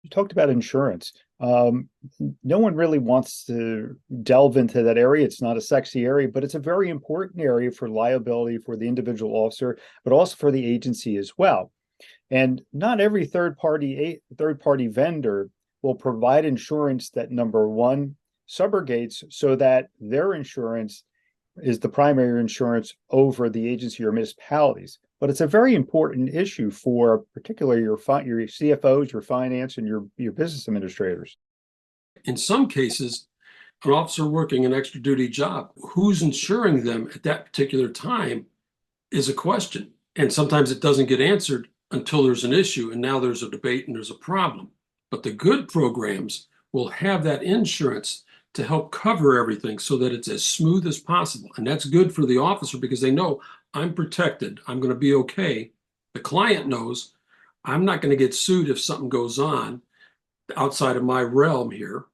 You talked about insurance. No one really wants to delve into that area. It's not a sexy area, but it's a very important area for liability for the individual officer, but also for the agency as well. And not every third party vendor will provide insurance that, number one, subrogates so that their insurance is the primary insurance over the agency or municipalities. But it's a very important issue for particularly your CFOs, your finance, and your business administrators. In some cases, an officer working an extra duty job, who's insuring them at that particular time is a question. And sometimes it doesn't get answered until there's an issue, and now there's a debate and there's a problem. But the good programs will have that insurance to help cover everything so that it's as smooth as possible. And that's good for the officer because they know I'm protected. I'm going to be okay. The client knows I'm not going to get sued if something goes on outside of my realm here.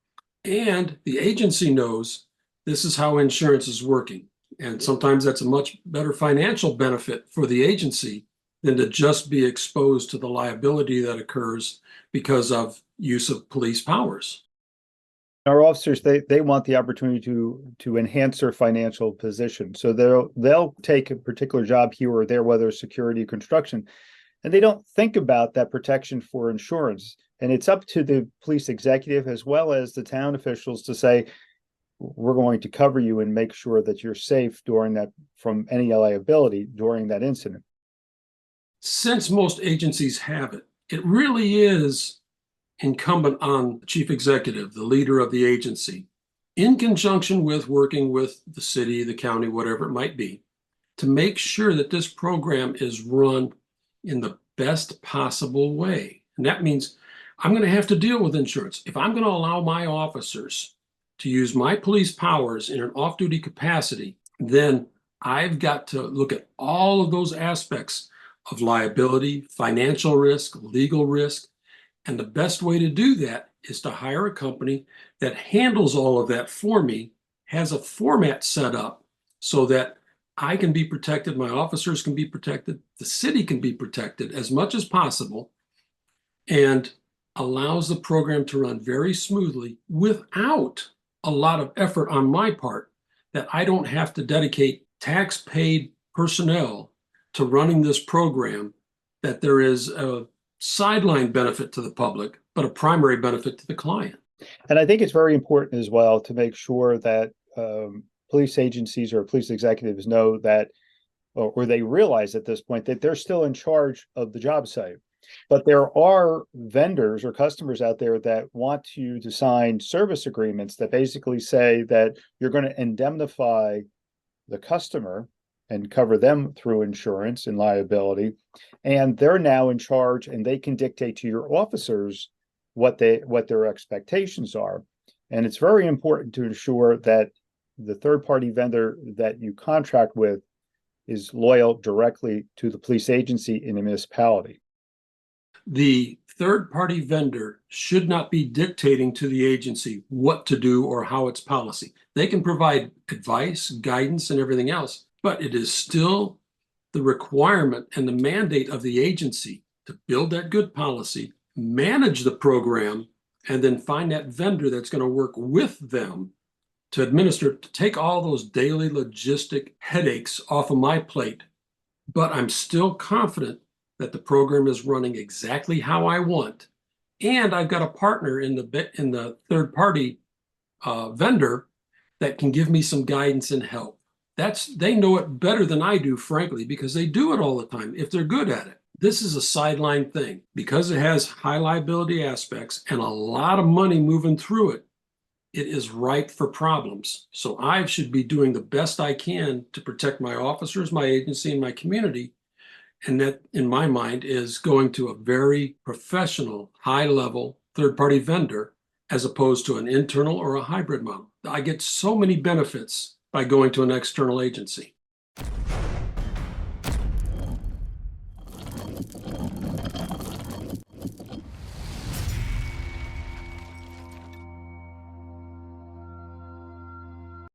And the agency knows this is how insurance is working. And sometimes that's a much better financial benefit for the agency than to just be exposed to the liability that occurs because of use of police powers. Our officers, they want the opportunity to enhance their financial position. So they'll take a particular job here or there, whether it's security or construction, and they don't think about that protection for insurance. And it's up to the police executive as well as the town officials to say, we're going to cover you and make sure that you're safe from any liability during that incident. Since most agencies have it, it really is incumbent on the chief executive, the leader of the agency, in conjunction with working with the city, the county, whatever it might be, to make sure that this program is run in the best possible way. And that means I'm going to have to deal with insurance. If I'm going to allow my officers to use my police powers in an off-duty capacity, then I've got to look at all of those aspects of liability, financial risk, legal risk. And the best way to do that is to hire a company that handles all of that for me, has a format set up so that I can be protected, my officers can be protected, the city can be protected as much as possible, and allows the program to run very smoothly without a lot of effort on my part, that I don't have to dedicate tax-paid personnel to running this program, that there is a sideline benefit to the public, but a primary benefit to the client. And I think it's very important as well to make sure that police agencies or police executives know that, or they realize at this point that they're still in charge of the job site. But there are vendors or customers out there that want you to sign service agreements that basically say that you're going to indemnify the customer and cover them through insurance and liability. And they're now in charge and they can dictate to your officers what their expectations are. And it's very important to ensure that the third-party vendor that you contract with is loyal directly to the police agency in the municipality. The third-party vendor should not be dictating to the agency what to do or how its policy. They can provide advice, guidance, and everything else, but it is still the requirement and the mandate of the agency to build that good policy, manage the program, and then find that vendor that's going to work with them to administer, to take all those daily logistic headaches off of my plate. But I'm still confident that the program is running exactly how I want. And I've got a partner in the third-party vendor that can give me some guidance and help. They know it better than I do, frankly, because they do it all the time if they're good at it. This is a sideline thing. Because it has high liability aspects and a lot of money moving through it, it is ripe for problems. So I should be doing the best I can to protect my officers, my agency, and my community. And that, in my mind, is going to a very professional, high-level third-party vendor as opposed to an internal or a hybrid model. I get so many benefits by going to an external agency.